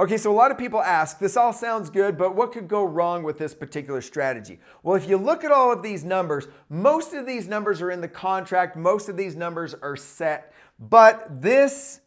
Okay, so a lot of people ask, this all sounds good, but what could go wrong with this particular strategy? Well, if you look at all of these numbers, most of these numbers are in the contract, most of these numbers are set, but this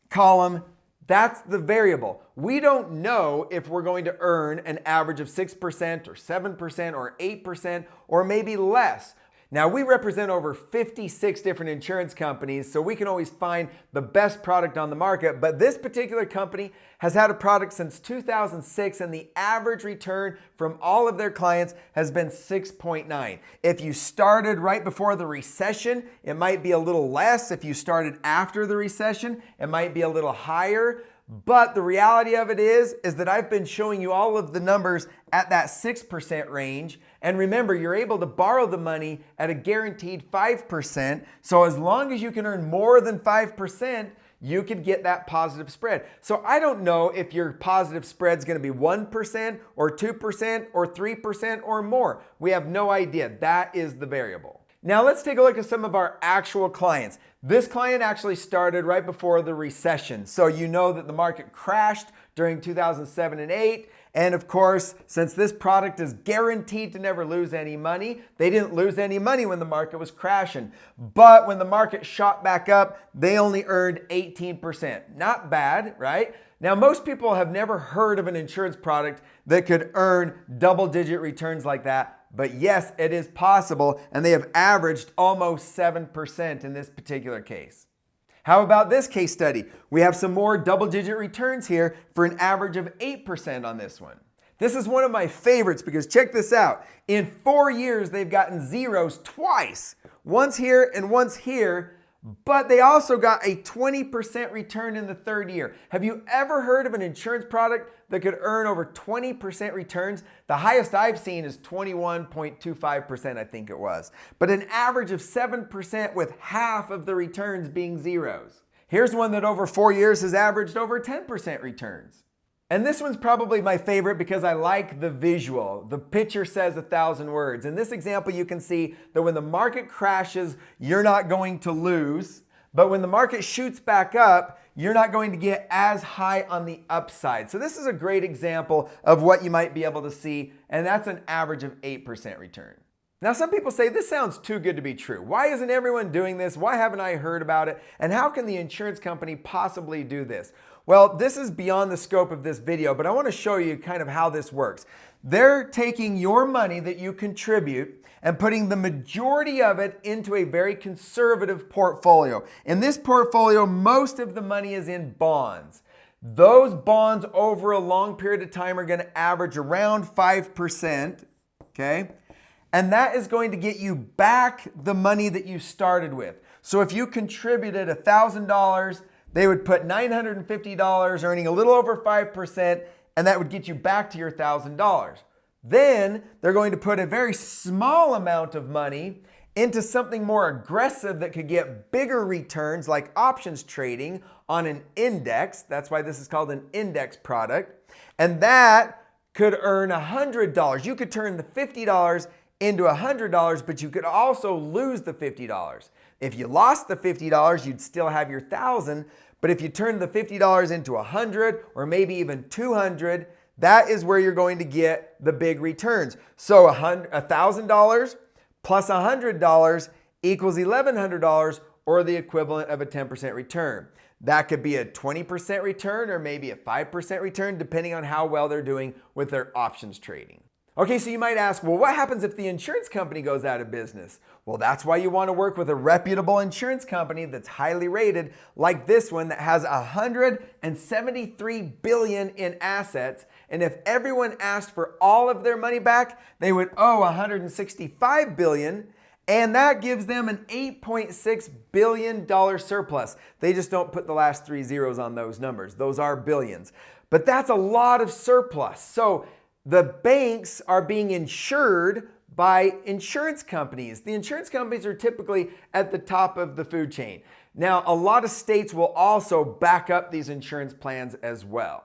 column, that's the variable. We don't know if we're going to earn an average of 6% or 7% or 8% or maybe less. Now, we represent over 56 different insurance companies, so we can always find the best product on the market, but this particular company has had a product since 2006, and the average return from all of their clients has been 6.9. If you started right before the recession, it might be a little less. If you started after the recession, it might be a little higher. But the reality of it is that I've been showing you all of the numbers at that 6% range. And remember, you're able to borrow the money at a guaranteed 5%. So as long as you can earn more than 5%, you could get that positive spread. So I don't know if your positive spread is going to be 1% or 2% or 3% or more. We have no idea. That is the variable. Now let's take a look at some of our actual clients. This client actually started right before the recession. So you know that the market crashed during 2007 and 8. And of course, since this product is guaranteed to never lose any money, they didn't lose any money when the market was crashing. But when the market shot back up, they only earned 18%. Not bad, right? Now, most people have never heard of an insurance product that could earn double-digit returns like that. But yes, it is possible, and they have averaged almost 7% in this particular case. How about this case study? We have some more double-digit returns here for an average of 8% on this one. This is one of my favorites because check this out. In 4 years, they've gotten zeros twice. Once here and once here, but they also got a 20% return in the third year. Have you ever heard of an insurance product that could earn over 20% returns? The highest I've seen is 21.25%, I think it was. But an average of 7% with half of the returns being zeros. Here's one that over 4 years has averaged over 10% returns. And this one's probably my favorite because I like the visual. The picture says 1,000 words. In this example, you can see that when the market crashes, you're not going to lose. But when the market shoots back up, you're not going to get as high on the upside. So this is a great example of what you might be able to see, and that's an average of 8% return. Now, some people say this sounds too good to be true. Why isn't everyone doing this? Why haven't I heard about it? And how can the insurance company possibly do this? Well, this is beyond the scope of this video, but I want to show you kind of how this works. They're taking your money that you contribute and putting the majority of it into a very conservative portfolio. In this portfolio, most of the money is in bonds. Those bonds over a long period of time are going to average around 5%, okay? And that is going to get you back the money that you started with. So if you contributed $1,000, they would put $950, earning a little over 5%, and that would get you back to your $1,000. Then they're going to put a very small amount of money into something more aggressive that could get bigger returns, like options trading on an index. That's why this is called an index product. And that could earn $100. You could turn the $50 into $100, but you could also lose the $50. If you lost the $50, you'd still have your $1,000, but if you turn the $50 into $100 or maybe even $200, that is where you're going to get the big returns. So $1,000 plus $100 equals $1,100, or the equivalent of a 10% return. That could be a 20% return or maybe a 5% return, depending on how well they're doing with their options trading. Okay, so you might ask, well, what happens if the insurance company goes out of business? Well, that's why you want to work with a reputable insurance company that's highly rated, like this one that has $173 billion in assets. And if everyone asked for all of their money back, they would owe $165 billion. And that gives them an $8.6 billion surplus. They just don't put the last 3 zeros on those numbers. Those are billions. But that's a lot of surplus. So the banks are being insured by insurance companies. The insurance companies are typically at the top of the food chain. Now, a lot of states will also back up these insurance plans as well.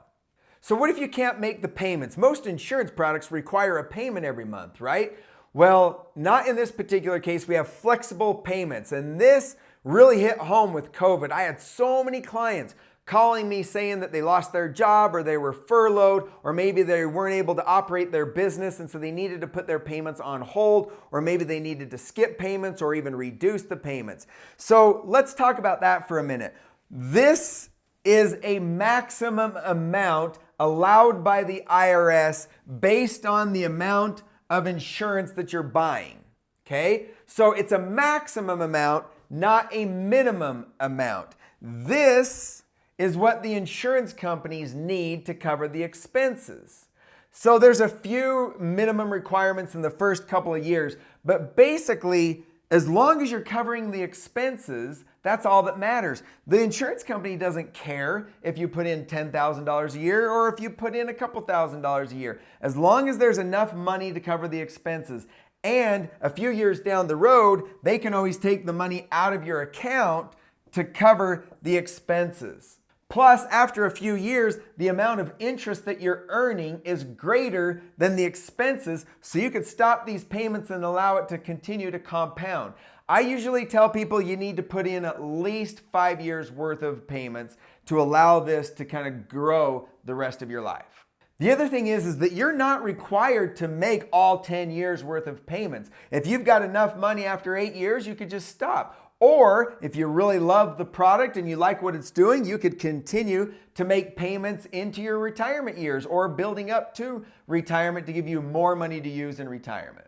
So what if you can't make the payments? Most insurance products require a payment every month, right? Well, not in this particular case. We have flexible payments, and this really hit home with COVID. I had so many clients calling me saying that they lost their job or they were furloughed, or maybe they weren't able to operate their business and so they needed to put their payments on hold, or maybe they needed to skip payments or even reduce the payments. So let's talk about that for a minute. This is a maximum amount allowed by the IRS based on the amount of insurance that you're buying. Okay? So it's a maximum amount, not a minimum amount. This is what the insurance companies need to cover the expenses. So there's a few minimum requirements in the first couple of years, but basically, as long as you're covering the expenses, that's all that matters. The insurance company doesn't care if you put in $10,000 a year or if you put in a couple $1,000s a year. As long as there's enough money to cover the expenses. And a few years down the road, they can always take the money out of your account to cover the expenses. Plus, after a few years, the amount of interest that you're earning is greater than the expenses, so you could stop these payments and allow it to continue to compound. I usually tell people you need to put in at least 5 years worth of payments to allow this to kind of grow the rest of your life. The other thing is that you're not required to make all 10 years worth of payments. If you've got enough money after 8 years, you could just stop. Or if you really love the product and you like what it's doing, you could continue to make payments into your retirement years or building up to retirement to give you more money to use in retirement.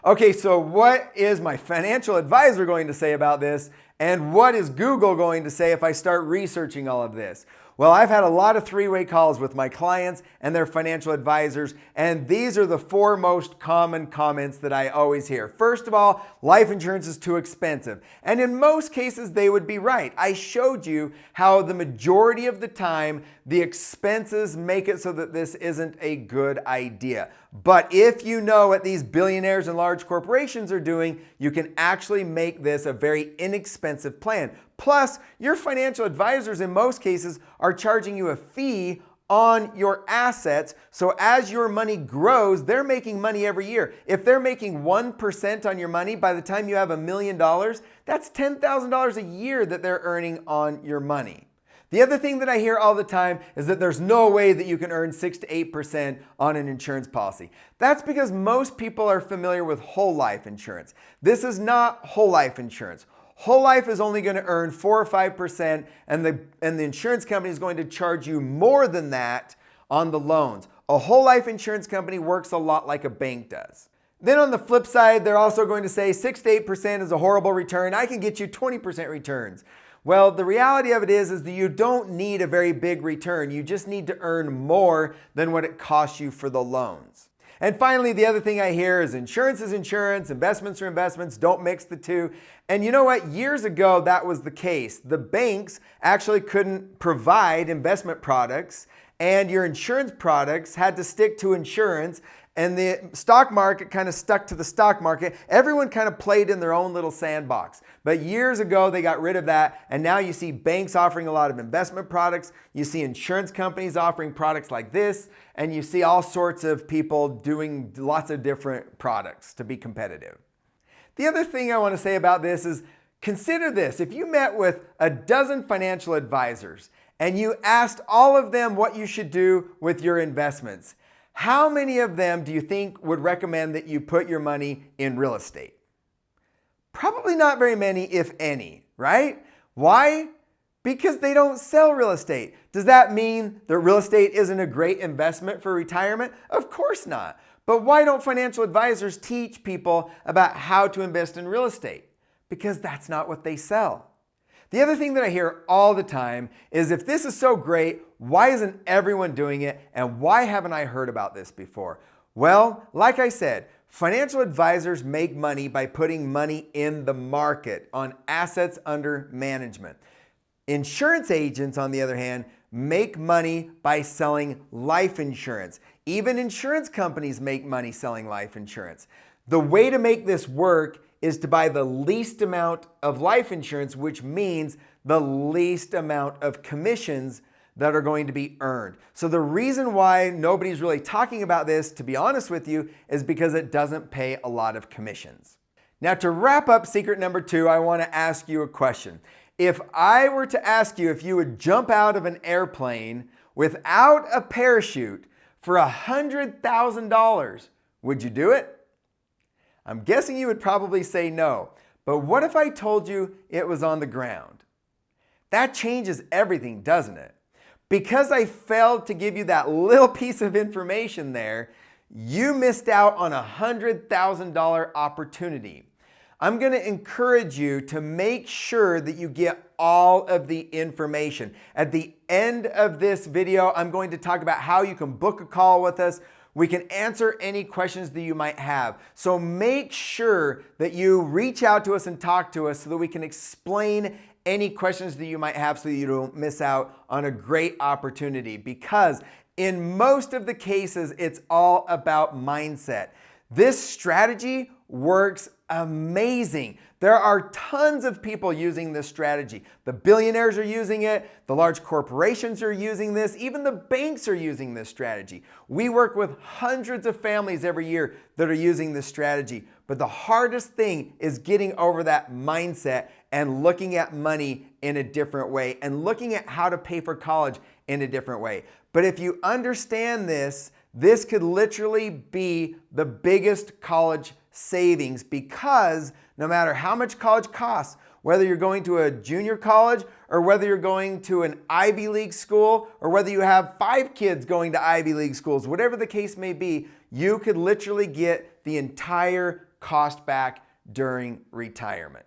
Okay, so what is my financial advisor going to say about this? And what is Google going to say if I start researching all of this? Well, I've had a lot of three-way calls with my clients and their financial advisors, and these are the 4 most common comments that I always hear. First of all, life insurance is too expensive. And in most cases, they would be right. I showed you how the majority of the time, the expenses make it so that this isn't a good idea. But if you know what these billionaires and large corporations are doing, you can actually make this a very inexpensive plan. Plus, your financial advisors in most cases are charging you a fee on your assets. So as your money grows, they're making money every year. If they're making 1% on your money, by the time you have $1 million, that's $10,000 a year that they're earning on your money. The other thing that I hear all the time is that there's no way that you can earn 6 to 8% on an insurance policy. That's because most people are familiar with whole life insurance. This is not whole life insurance. Whole life is only going to earn 4 or 5%, and the insurance company is going to charge you more than that on the loans. A whole life insurance company works a lot like a bank does. Then on the flip side, they're also going to say 6 to 8% is a horrible return. I can get you 20% returns. Well, the reality of it is that you don't need a very big return. You just need to earn more than what it costs you for the loans. And finally, the other thing I hear is insurance, investments are investments, don't mix the two. And you know what? Years ago, that was the case. The banks actually couldn't provide investment products, and your insurance products had to stick to insurance, and the stock market kind of stuck to the stock market. Everyone kind of played in their own little sandbox. But years ago, they got rid of that, and now you see banks offering a lot of investment products. You see insurance companies offering products like this, and you see all sorts of people doing lots of different products to be competitive. The other thing I want to say about this is consider this. If you met with a dozen financial advisors and you asked all of them what you should do with your investments, how many of them do you think would recommend that you put your money in real estate? Probably not very many, if any, right? Why? Because they don't sell real estate. Does that mean that real estate isn't a great investment for retirement? Of course not. But why don't financial advisors teach people about how to invest in real estate? Because that's not what they sell. The other thing that I hear all the time is, if this is so great, why isn't everyone doing it? And why haven't I heard about this before? Well, like I said, financial advisors make money by putting money in the market on assets under management. Insurance agents, on the other hand, make money by selling life insurance. Even insurance companies make money selling life insurance. The way to make this work is to buy the least amount of life insurance, which means the least amount of commissions that are going to be earned. So the reason why nobody's really talking about this, to be honest with you, is because it doesn't pay a lot of commissions. Now, to wrap up secret number 2, I want to ask you a question. If I were to ask you if you would jump out of an airplane without a parachute for $100,000, would you do it? I'm guessing you would probably say no. But what if I told you it was on the ground? That changes everything, doesn't it? Because I failed to give you that little piece of information there, you missed out on a $100,000 opportunity. I'm going to encourage you to make sure that you get all of the information. At the end of this video, I'm going to talk about how you can book a call with us. We can answer any questions that you might have. So make sure that you reach out to us and talk to us so that we can explain any questions that you might have so that you don't miss out on a great opportunity. Because in most of the cases, it's all about mindset. This strategy works amazing. There are tons of people using this strategy. The billionaires are using it. The large corporations are using this. Even the banks are using this strategy. We work with hundreds of families every year that are using this strategy. But the hardest thing is getting over that mindset and looking at money in a different way and looking at how to pay for college in a different way. But if you understand this, this could literally be the biggest college savings, because no matter how much college costs, whether you're going to a junior college or whether you're going to an Ivy League school or whether you have 5 kids going to Ivy League schools, whatever the case may be, you could literally get the entire cost back during retirement.